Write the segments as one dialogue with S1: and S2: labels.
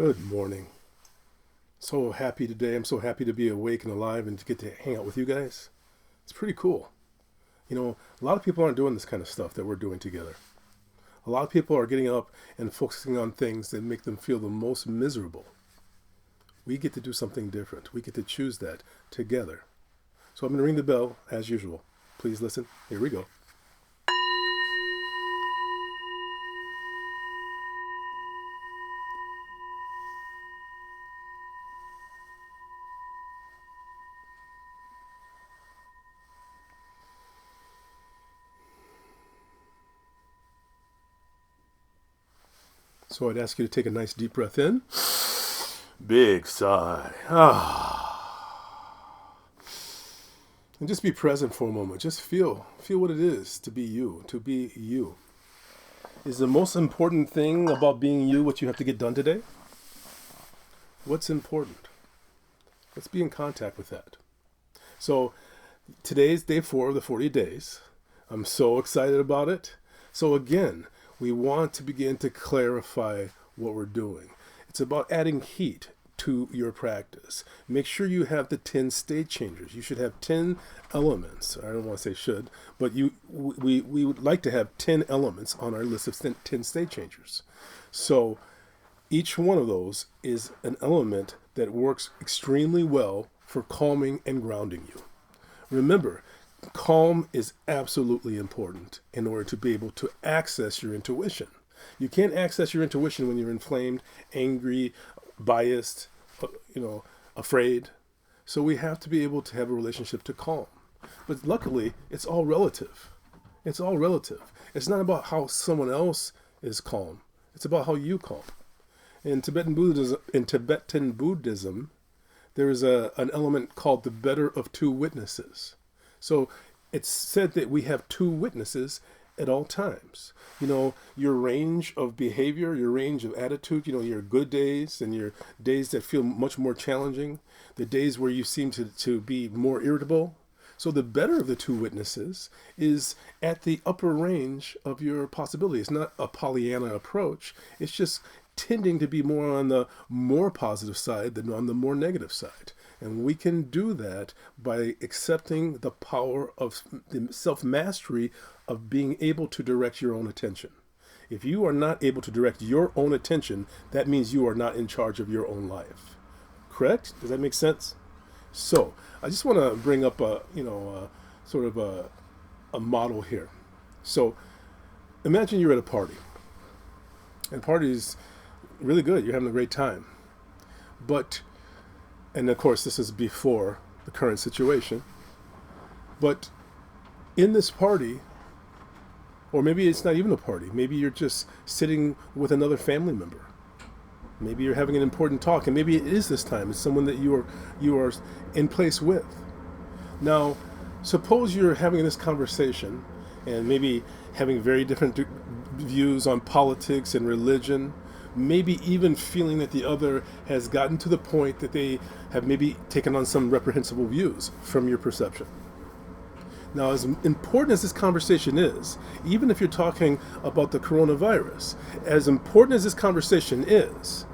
S1: Good morning. So happy today. I'm so happy to be awake and alive and to get to hang out with you guys. It's pretty cool. A lot of people aren't doing this kind of stuff that we're doing together. A lot of people are getting up and focusing on things that make them feel the most miserable. We get to do something different. We get to choose that together. So I'm going to ring the bell as usual. Please listen. Here we go. So I'd ask you to take a nice deep breath in. Big sigh. And just be present for a moment. Just feel what it is to be you, to be you. Is the most important thing about being you what you have to get done today? What's important? Let's be in contact with that. So today's day 4 of the 40 days. I'm so excited about it. So again, we want to begin to clarify what we're doing. It's about adding heat to your practice. Make sure you have the 10 state changers. You should have 10 elements. I don't want to say should, but we would like to have 10 elements on our list of 10 state changers. So each one of those is an element that works extremely well for calming and grounding you. Remember, calm is absolutely important in order to be able to access your intuition. You can't access your intuition when you're inflamed, angry, biased, afraid. So we have to be able to have a relationship to calm. But luckily, it's all relative. It's all relative. It's not about how someone else is calm. It's about how you calm. In Tibetan Buddhism, there is an element called the better of two witnesses. So it's said that we have two witnesses at all times. Your range of behavior, your range of attitude, your good days and your days that feel much more challenging, the days where you seem to be more irritable. So the better of the two witnesses is at the upper range of your possibility. It's not a Pollyanna approach. It's just tending to be more on the more positive side than on the more negative side. And we can do that by accepting the power of the self-mastery of being able to direct your own attention. If you are not able to direct your own attention, that means you are not in charge of your own life. Correct? Does that make sense? So I just want to bring up a model here. So imagine you're at a party. And the party is really good. You're having a great time. And of course, this is before the current situation. But in this party, or maybe it's not even a party, maybe you're just sitting with another family member. Maybe you're having an important talk, and maybe it is this time. It's someone that you are in place with. Now, suppose you're having this conversation, and maybe having very different views on politics and religion. Maybe even feeling that the other has gotten to the point that they have maybe taken on some reprehensible views from your perception. Now, as important as this conversation is, even if you're talking about the coronavirus, as important as this conversation is,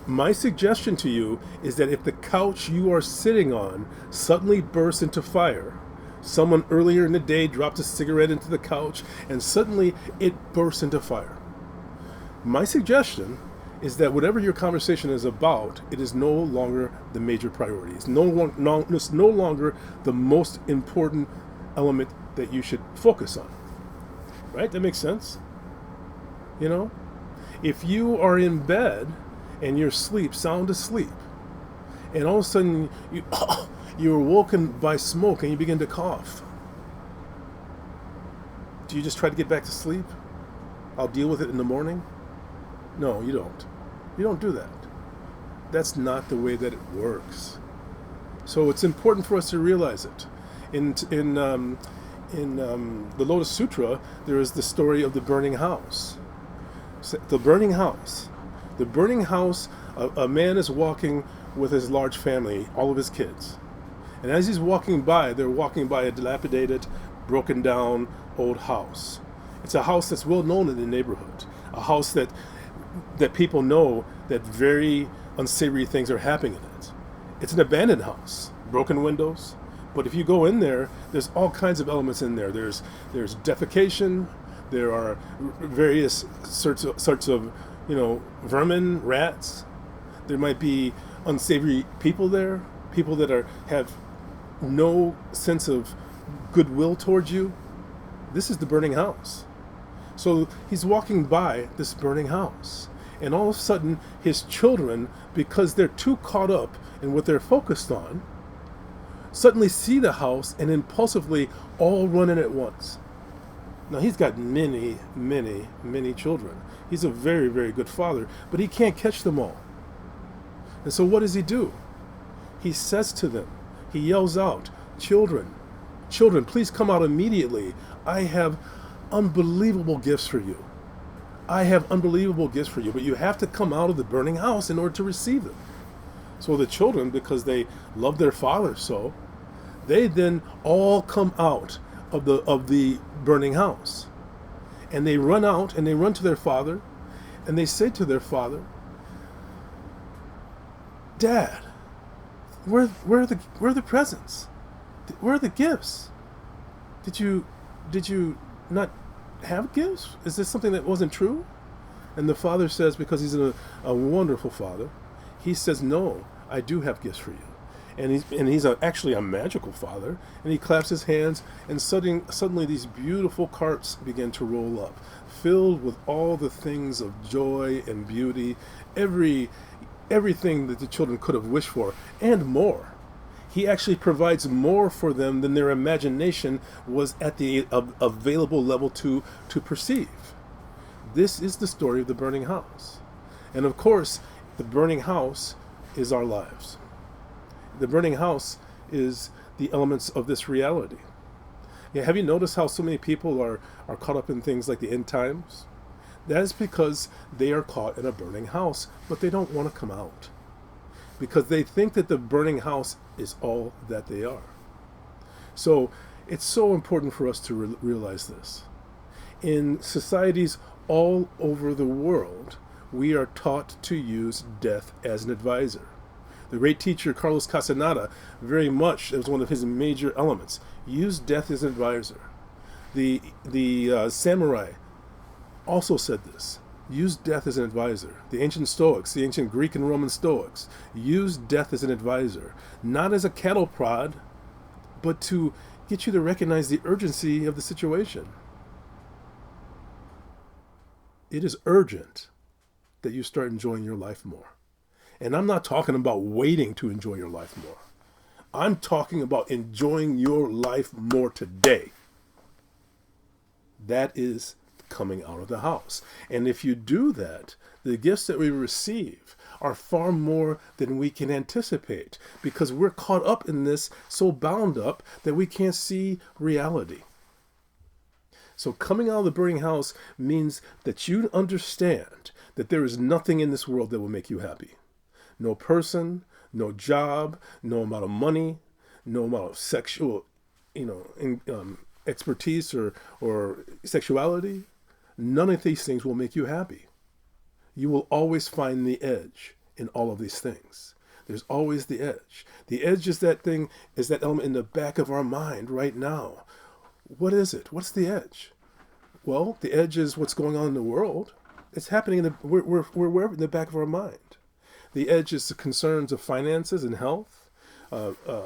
S1: my suggestion to you is that if the couch you are sitting on suddenly bursts into fire, someone earlier in the day dropped a cigarette into the couch and suddenly it bursts into fire. My suggestion is that whatever your conversation is about, it is no longer the major priority. It's no longer the most important element that you should focus on. Right? That makes sense? If you are in bed and you're sound asleep, and all of a sudden you're woken by smoke and you begin to cough, do you just try to get back to sleep? I'll deal with it in the morning? No, you don't. You don't do that. That's not the way that it works. So it's important for us to realize it. In the Lotus Sutra, there is the story of the burning house. The burning house. The burning house, a man is walking with his large family, all of his kids. And as he's walking by, they're walking by a dilapidated, broken down old house. It's a house that's well known in the neighborhood. A house that people know that very unsavory things are happening in it. It's an abandoned house, broken windows. But if you go in there, there's all kinds of elements in there. There's defecation. There are various sorts of vermin, rats. There might be unsavory people there, people that have no sense of goodwill towards you. This is the burning house. So he's walking by this burning house, and all of a sudden his children, because they're too caught up in what they're focused on, suddenly see the house and impulsively all run in at once. Now he's got many, many, many children. He's a very, very good father, but he can't catch them all. And so what does he do? He says to them, he yells out, children, please come out immediately. I have unbelievable gifts for you. I have unbelievable gifts for you, but you have to come out of the burning house in order to receive them. So the children, because they love their father so, they then all come out of the burning house. And they run out and they run to their father, and they say to their father, Dad, where are the presents? Where are the gifts? Did you not have gifts? Is this something that wasn't true? And the father says, because he's a wonderful father, he says, no, I do have gifts for you. And he's actually a magical father. And he claps his hands, and suddenly these beautiful carts begin to roll up, filled with all the things of joy and beauty, everything that the children could have wished for, and more. He actually provides more for them than their imagination was at the available level to perceive. This is the story of the burning house. And of course, the burning house is our lives. The burning house is the elements of this reality. Yeah, have you noticed how so many people are caught up in things like the end times? That is because they are caught in a burning house, but they don't want to come out, because they think that the burning house is all that they are. So it's so important for us to realize this. In societies all over the world, we are taught to use death as an advisor. The great teacher Carlos Castaneda, very much, it was one of his major elements, use death as an advisor. The samurai also said this. Use death as an advisor. The ancient Stoics, the ancient Greek and Roman Stoics, used death as an advisor, not as a cattle prod, but to get you to recognize the urgency of the situation. It is urgent that you start enjoying your life more. And I'm not talking about waiting to enjoy your life more. I'm talking about enjoying your life more today. That is coming out of the house. And if you do that, the gifts that we receive are far more than we can anticipate, because we're caught up in this, so bound up that we can't see reality. So coming out of the burning house means that you understand that there is nothing in this world that will make you happy. No person, no job, no amount of money, no amount of sexual, expertise or sexuality. None of these things will make you happy. You will always find the edge in all of these things. There's always the edge. The edge is that element in the back of our mind right now. What is it? What's the edge? Well, the edge is what's going on in the world. It's happening we're in the back of our mind. The edge is the concerns of finances and health,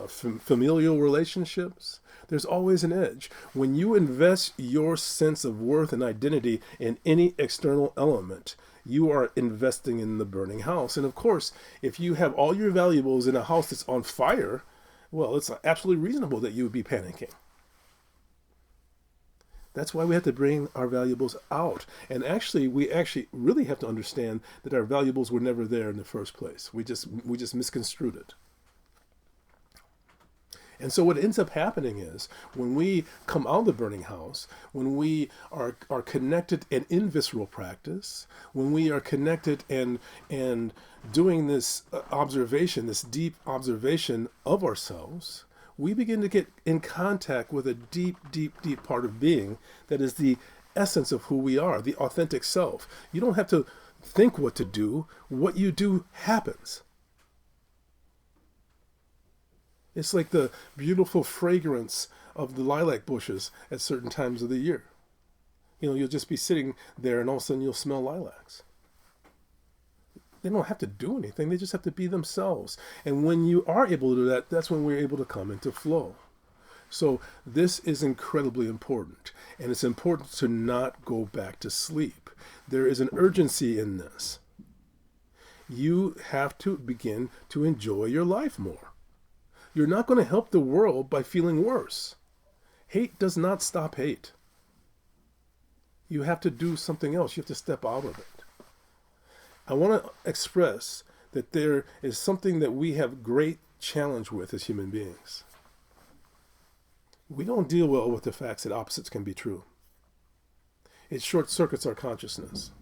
S1: familial relationships. There's always an edge. When you invest your sense of worth and identity in any external element, you are investing in the burning house. And of course, if you have all your valuables in a house that's on fire, well, it's absolutely reasonable that you would be panicking. That's why we have to bring our valuables out. And we really have to understand that our valuables were never there in the first place. We just misconstrued it. And so what ends up happening is, when we come out of the burning house, when we are connected and in visceral practice, when we are connected and doing this observation, this deep observation of ourselves, we begin to get in contact with a deep, deep, deep part of being that is the essence of who we are, the authentic self. You don't have to think what to do. What you do happens. It's like the beautiful fragrance of the lilac bushes at certain times of the year. You'll just be sitting there and all of a sudden you'll smell lilacs. They don't have to do anything. They just have to be themselves. And when you are able to do that, that's when we're able to come into flow. So this is incredibly important. And it's important to not go back to sleep. There is an urgency in this. You have to begin to enjoy your life more. You're not going to help the world by feeling worse. Hate does not stop hate. You have to do something else. You have to step out of it. I want to express that there is something that we have great challenge with as human beings. We don't deal well with the facts that opposites can be true. It short circuits our consciousness.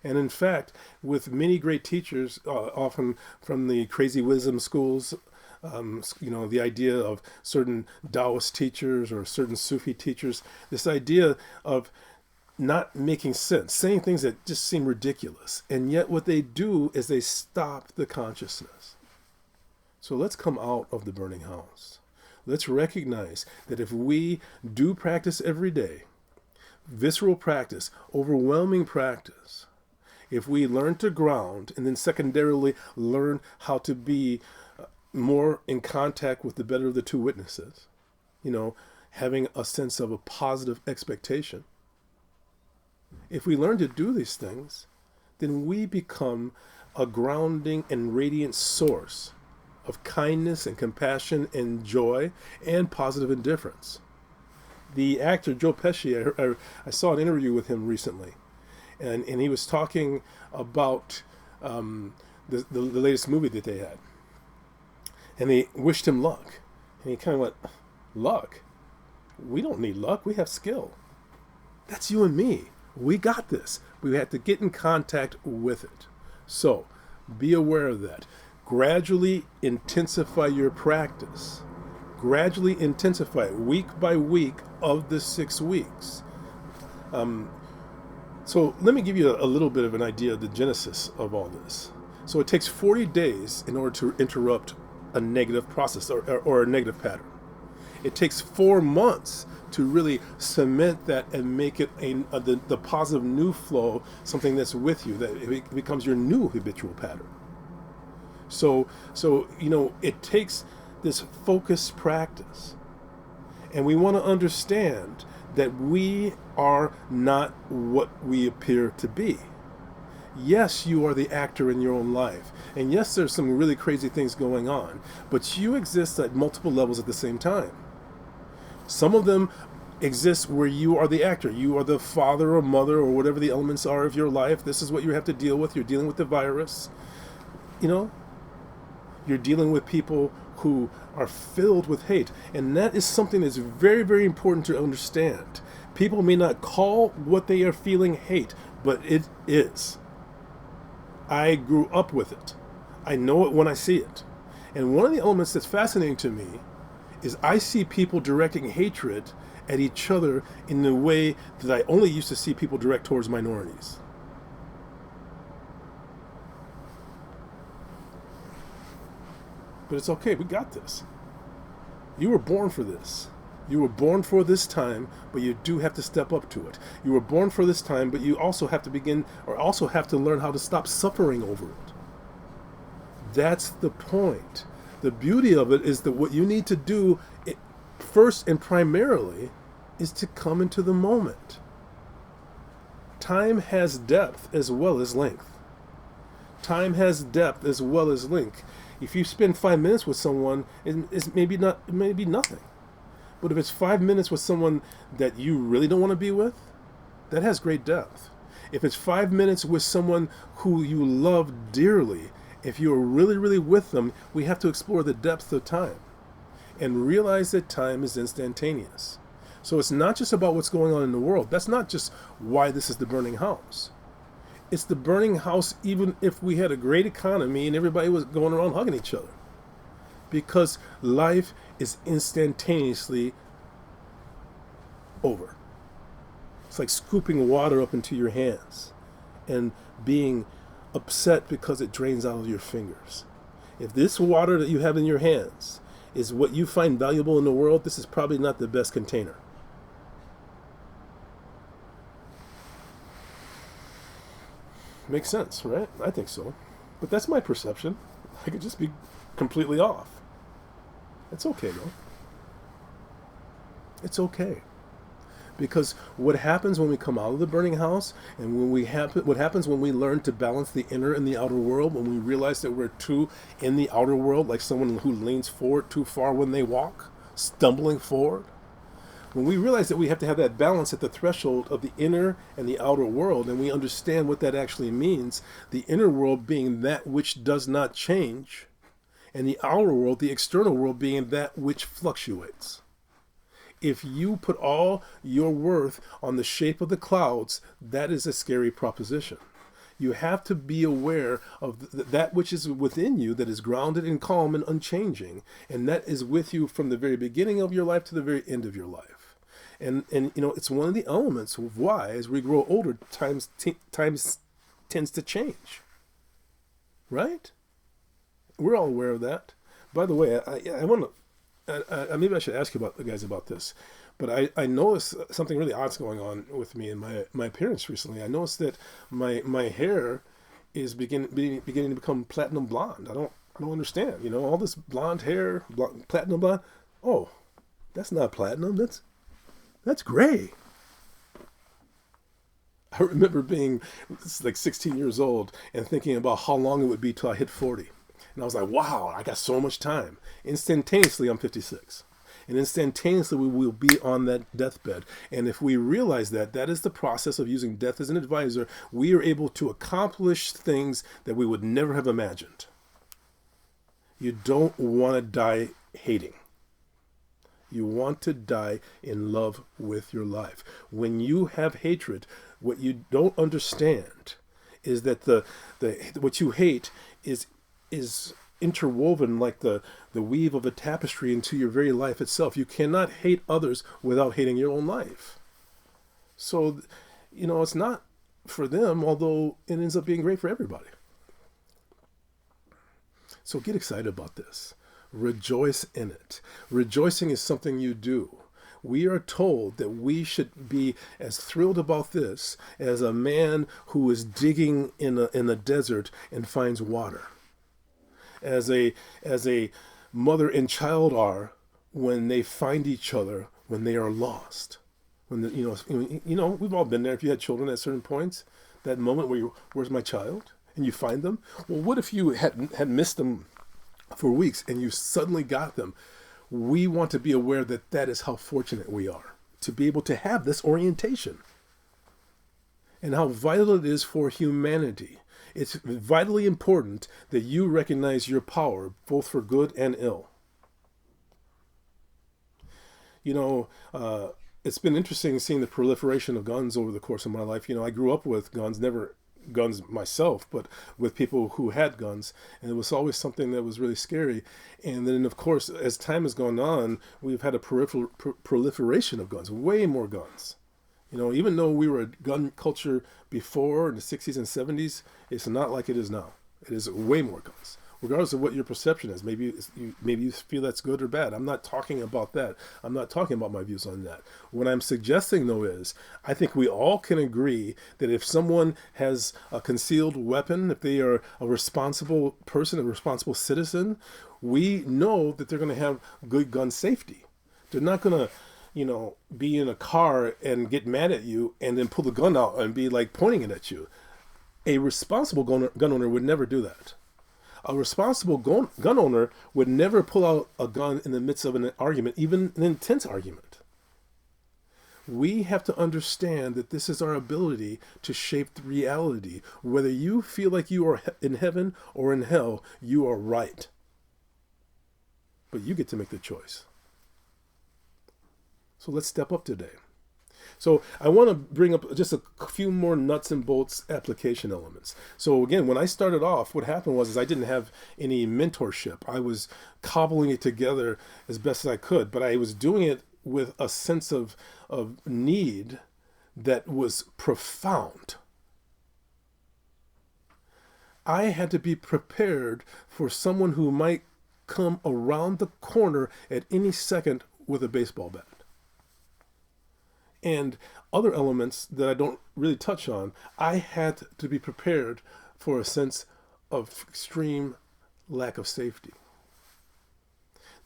S1: And in fact, with many great teachers, often from the crazy wisdom schools, the idea of certain Taoist teachers or certain Sufi teachers, this idea of not making sense, saying things that just seem ridiculous. And yet what they do is they stop the consciousness. So let's come out of the burning house. Let's recognize that if we do practice every day, visceral practice, overwhelming practice, if we learn to ground and then secondarily learn how to be more in contact with the better of the two witnesses, having a sense of a positive expectation, if we learn to do these things, then we become a grounding and radiant source of kindness and compassion and joy and positive indifference. The actor Joe Pesci, I saw an interview with him recently, and he was talking about the latest movie that they had. And they wished him luck. And he kind of went, luck? We don't need luck. We have skill. That's you and me. We got this. We have to get in contact with it. So be aware of that. Gradually intensify your practice. Gradually intensify it week by week of the 6 weeks. So let me give you a little bit of an idea of the genesis of all this. So it takes 40 days in order to interrupt a negative process or a negative pattern. It takes 4 months to really cement that and make it the positive new flow, something that's with you, that it becomes your new habitual pattern. So it takes this focused practice. And we want to understand that we are not what we appear to be. Yes, you are the actor in your own life. And yes, there's some really crazy things going on. But you exist at multiple levels at the same time. Some of them exist where you are the actor. You are the father or mother or whatever the elements are of your life. This is what you have to deal with. You're dealing with the virus. You're dealing with people who are filled with hate. And that is something that's very, very important to understand. People may not call what they are feeling hate, but it is. I grew up with it. I know it when I see it. And one of the elements that's fascinating to me is I see people directing hatred at each other in the way that I only used to see people direct towards minorities. But it's okay, we got this. You were born for this. You were born for this time, but you do have to step up to it. You were born for this time, but you also have to learn how to stop suffering over it. That's the point. The beauty of it is that what you need to do first and primarily is to come into the moment. Time has depth as well as length. Time has depth as well as length. If you spend 5 minutes with someone, it may be nothing. But if it's 5 minutes with someone that you really don't want to be with, that has great depth. If it's 5 minutes with someone who you love dearly, if you're really, really with them, we have to explore the depth of time and realize that time is instantaneous. So it's not just about what's going on in the world. That's not just why this is the burning house. It's the burning house even if we had a great economy and everybody was going around hugging each other. Because life is instantaneously over. It's like scooping water up into your hands and being upset because it drains out of your fingers. If this water that you have in your hands is what you find valuable in the world, this is probably not the best container. Makes sense, right? I think so. But that's my perception. I could just be completely off. It's okay, though. It's okay. Because what happens when we come out of the burning house, and what happens when we learn to balance the inner and the outer world, when we realize that we're too in the outer world, like someone who leans forward too far when they walk, stumbling forward, when we realize that we have to have that balance at the threshold of the inner and the outer world, and we understand what that actually means, the inner world being that which does not change, and the outer world, the external world, being that which fluctuates. If you put all your worth on the shape of the clouds, that is a scary proposition. You have to be aware of that which is within you, that is grounded and calm and unchanging, and that is with you from the very beginning of your life to the very end of your life. And it's one of the elements of why, as we grow older, times tends to change. Right? We're all aware of that. By the way, I want to, maybe I should ask you guys about this, but I noticed something really odd's going on with me and my appearance recently. I noticed that my hair is beginning to become platinum blonde. I don't understand. All this blonde hair, platinum blonde. Oh, that's not platinum. That's gray. I remember being like 16 years old and thinking about how long it would be till I hit 40. And I was like, wow, I got so much time. Instantaneously, I'm 56. And instantaneously, we will be on that deathbed. And if we realize that is the process of using death as an advisor, we are able to accomplish things that we would never have imagined. You don't want to die hating. You want to die in love with your life. When you have hatred, what you don't understand is that the what you hate is interwoven like the weave of a tapestry into your very life itself. You cannot hate others without hating your own life. So, it's not for them, although it ends up being great for everybody. So get excited about this. Rejoice in it. Rejoicing is something you do. We are told that we should be as thrilled about this as a man who is digging in a desert and finds water. As a mother and child are when they find each other when they are lost. We've all been there. If you had children at certain points, that moment where where's my child? And you find them. Well, what if you had missed them for weeks and you suddenly got them? We want to be aware that is how fortunate we are to be able to have this orientation, and how vital it is for humanity. It's vitally important that you recognize your power, both for good and ill. It's been interesting seeing the proliferation of guns over the course of my life. I grew up with guns, never guns myself, but with people who had guns, and it was always something that was really scary. And then, of course, as time has gone on, we've had a proliferation of guns, way more guns. Even though we were a gun culture before in the 60s and 70s, it's not like it is now. It is way more guns, regardless of what your perception is. Maybe you feel that's good or bad. I'm not talking about that. I'm not talking about my views on that. What I'm suggesting, though, is I think we all can agree that if someone has a concealed weapon, if they are a responsible person, a responsible citizen, we know that they're going to have good gun safety. They're not going to be in a car and get mad at you and then pull the gun out and be like pointing it at you. A responsible gun owner would never do that. A responsible gun owner would never pull out a gun in the midst of an argument, even an intense argument. We have to understand that this is our ability to shape the reality. Whether you feel like you are in heaven or in hell, you are right. But you get to make the choice. So let's step up today. So I want to bring up just a few more nuts and bolts application elements. So again, when I started off, what happened was I didn't have any mentorship. I was cobbling it together as best as I could, but I was doing it with a sense of need that was profound. I had to be prepared for someone who might come around the corner at any second with a baseball bat. And other elements that I don't really touch on, I had to be prepared for a sense of extreme lack of safety.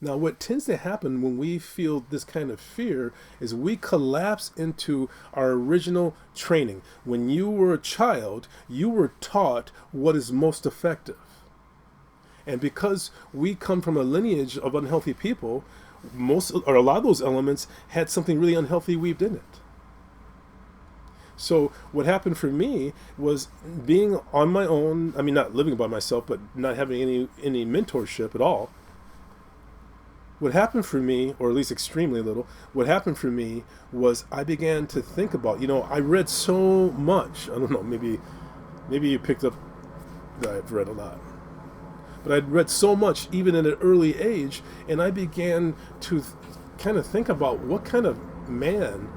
S1: Now, what tends to happen when we feel this kind of fear is we collapse into our original training. When you were a child, you were taught what is most effective. And because we come from a lineage of unhealthy people, most or a lot of those elements had something really unhealthy weaved in it. So what happened for me was being on my own. I mean, not living by myself, but not having any mentorship at all. What happened for me, or at least extremely little, what happened for me was I began to think about, I read so much. I don't know, maybe you picked up that I've read a lot. But I'd read so much, even at an early age, and I began to kind of think about what kind of man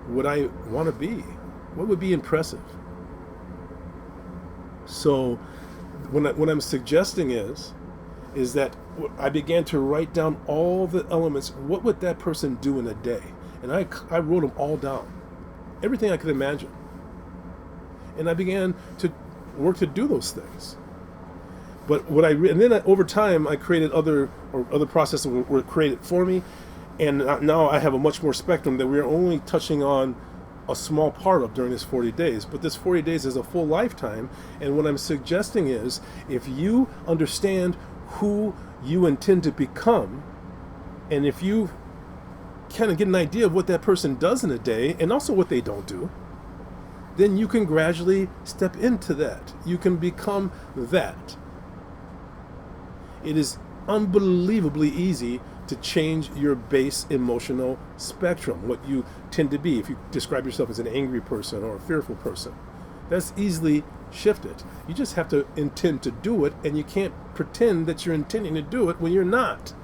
S1: would I want to be? What would be impressive? So what I'm suggesting is that I began to write down all the elements. What would that person do in a day? And I wrote them all down, everything I could imagine. And I began to work to do those things. But and then over time I created other processes were created for me, and now I have a much more spectrum that we're only touching on a small part of during this 40 days. But this 40 days is a full lifetime, and what I'm suggesting is if you understand who you intend to become, and if you kind of get an idea of what that person does in a day and also what they don't do, then you can gradually step into that. You can become that. It is unbelievably easy to change your base emotional spectrum, what you tend to be. If you describe yourself as an angry person or a fearful person, that's easily shifted. You just have to intend to do it, and you can't pretend that you're intending to do it when you're not.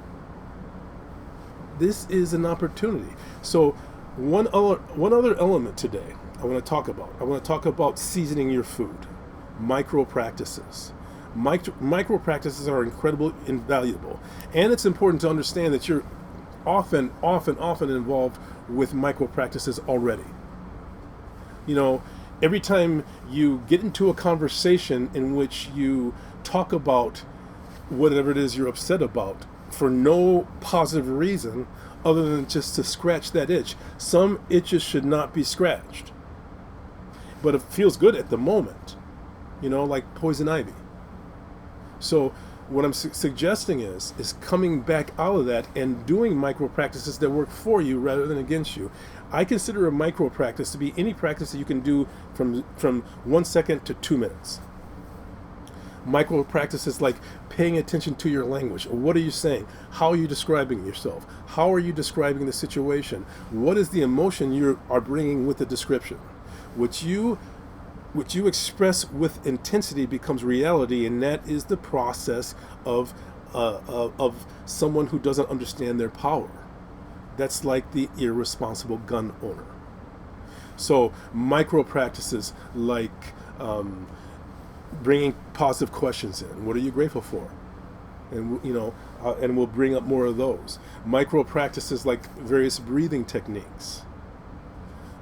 S1: This is an opportunity. So one other element today I want to talk about seasoning your food, micro practices. Micro practices are incredibly invaluable, and it's important to understand that you're often involved with micro practices already. Every time you get into a conversation in which you talk about whatever it is you're upset about for no positive reason other than just to scratch that itch. Some itches should not be scratched, but it feels good at the moment, like poison ivy. So what I'm suggesting is coming back out of that and doing micro practices that work for you rather than against you. I consider a micro practice to be any practice that you can do from 1 second to 2 minutes. Micro practices like paying attention to your language. What are you saying? How are you describing yourself? How are you describing the situation? What is the emotion you are bringing with the description? What you express with intensity becomes reality, and that is the process of someone who doesn't understand their power. That's like the irresponsible gun owner. So micro practices like bringing positive questions in. What are you grateful for? And and we'll bring up more of those. Micro practices like various breathing techniques.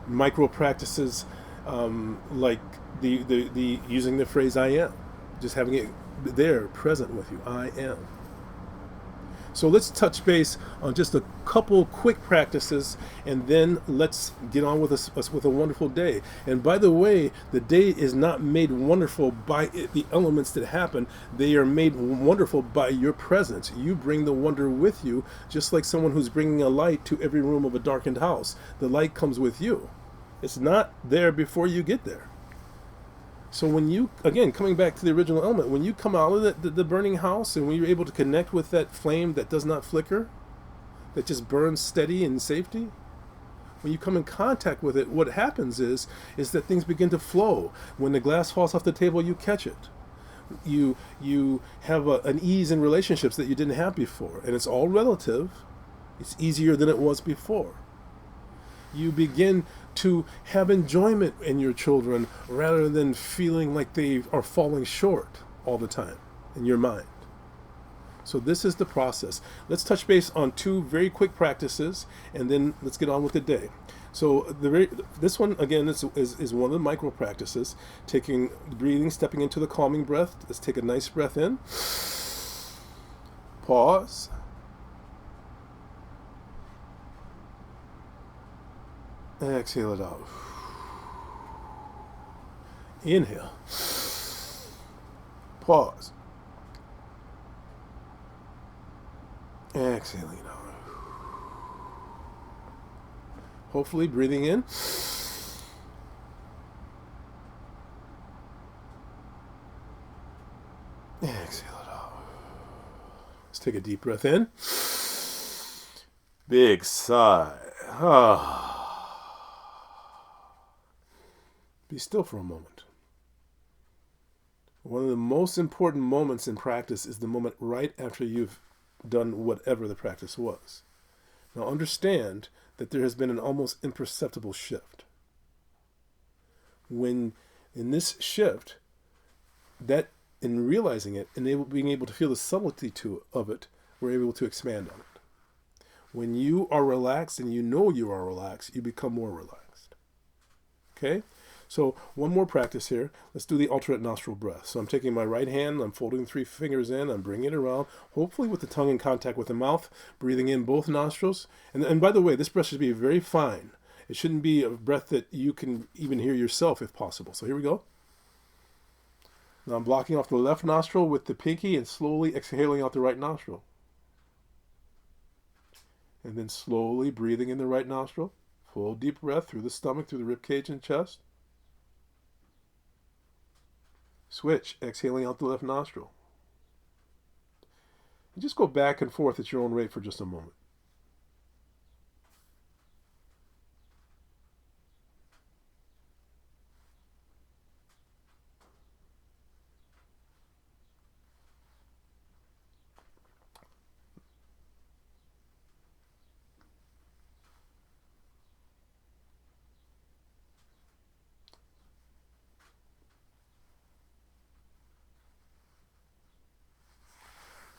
S1: Micro practices like the using the phrase "I am," just having it there present with you. I am. So let's touch base on just a couple quick practices, and then let's get on with us with a wonderful day. And by the way, the day is not made wonderful by the elements that happen. They are made wonderful by your presence. You bring the wonder with you, just like someone who's bringing a light to every room of a darkened house. The light comes with you. It's not there before you get there. So when you, again, coming back to the original element, when you come out of the burning house and when you're able to connect with that flame that does not flicker, that just burns steady in safety, when you come in contact with it, what happens is that things begin to flow. When the glass falls off the table, you catch it. You have an ease in relationships that you didn't have before, and it's all relative. It's easier than it was before. You begin to have enjoyment in your children rather than feeling like they are falling short. all the time in your mind. So this is the process. Let's touch base on 2 very quick practices, and then let's get on with the day. So this one again is one of the micro practices. Taking breathing, stepping into the calming breath. Let's take a nice breath in. Pause. Exhale it out. Inhale. Pause. Exhaling out. Hopefully breathing in. Exhale it out. Let's take a deep breath in. Big sigh. Be still for a moment. One of the most important moments in practice is the moment right after you've done whatever the practice was. Now understand that there has been an almost imperceptible shift. When in this shift, that in realizing it and being able to feel the subtlety of it, we're able to expand on it. When you are relaxed and you know you are relaxed, you become more relaxed. Okay? So one more practice here. Let's do the alternate nostril breath. So I'm taking my right hand, I'm folding 3 fingers in, I'm bringing it around, hopefully with the tongue in contact with the mouth, breathing in both nostrils. And by the way, this breath should be very fine. It shouldn't be a breath that you can even hear yourself if possible. So here we go. Now I'm blocking off the left nostril with the pinky and slowly exhaling out the right nostril. And then slowly breathing in the right nostril. Full deep breath through the stomach, through the rib cage and chest. Switch, exhaling out the left nostril. And just go back and forth at your own rate for just a moment.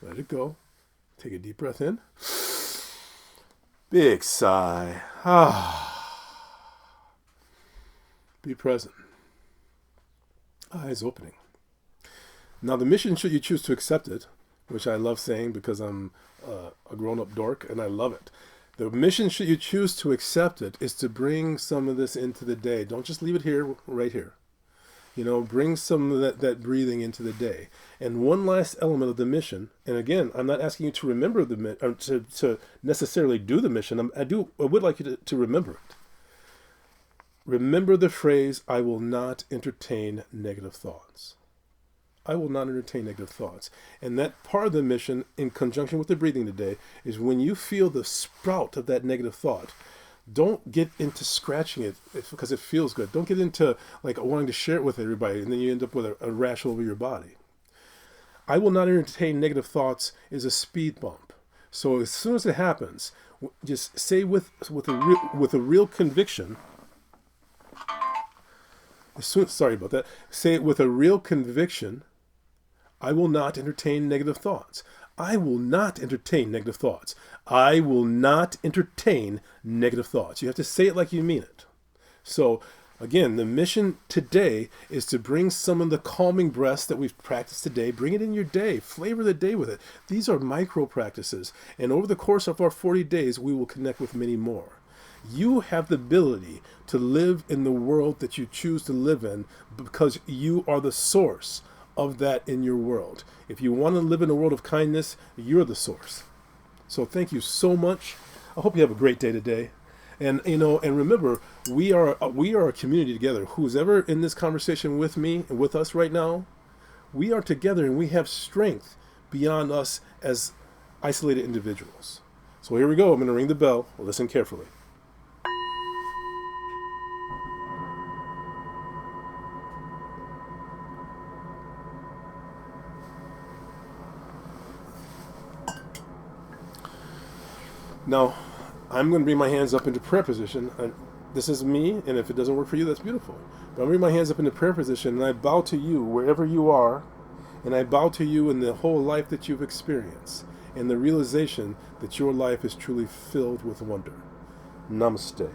S1: Let it go. Take a deep breath in. Big sigh. Be present. Eyes opening. Now the mission, should you choose to accept it, which I love saying because I'm a grown-up dork and I love it. The mission, should you choose to accept it, is to bring some of this into the day. Don't just leave it here, right here. You know, bring some of that breathing into the day. And one last element of the mission, and again, I'm not asking you to remember to necessarily do the mission. I would like you to remember it. Remember the phrase, I will not entertain negative thoughts. I will not entertain negative thoughts. And that part of the mission, in conjunction with the breathing today, is when you feel the sprout of that negative thought, don't get into scratching it because it feels good. Don't get into like wanting to share it with everybody and then you end up with a rash all over your body. I will not entertain negative thoughts is a speed bump. So as soon as it happens, just say with a real conviction. Sorry about that. Say it with a real conviction. I will not entertain negative thoughts. I will not entertain negative thoughts. I will not entertain negative thoughts. You have to say it like you mean it. So, again, the mission today is to bring some of the calming breaths that we've practiced today. Bring it in your day. Flavor the day with it. These are micro practices. And over the course of our 40 days, we will connect with many more. You have the ability to live in the world that you choose to live in because you are the source of that in your world. If you want to live in a world of kindness, you're the source. So thank you so much. I hope you have a great day today. And and remember, we are a community together. Who's ever in this conversation with me and with us right now, we are together and we have strength beyond us as isolated individuals. So here we go. I'm going to ring the bell. Listen carefully. Now, I'm going to bring my hands up into prayer position. This is me, and if it doesn't work for you, that's beautiful. But I'm bringing my hands up into prayer position, and I bow to you wherever you are, And I bow to you in the whole life that you've experienced, and the realization that your life is truly filled with wonder. Namaste.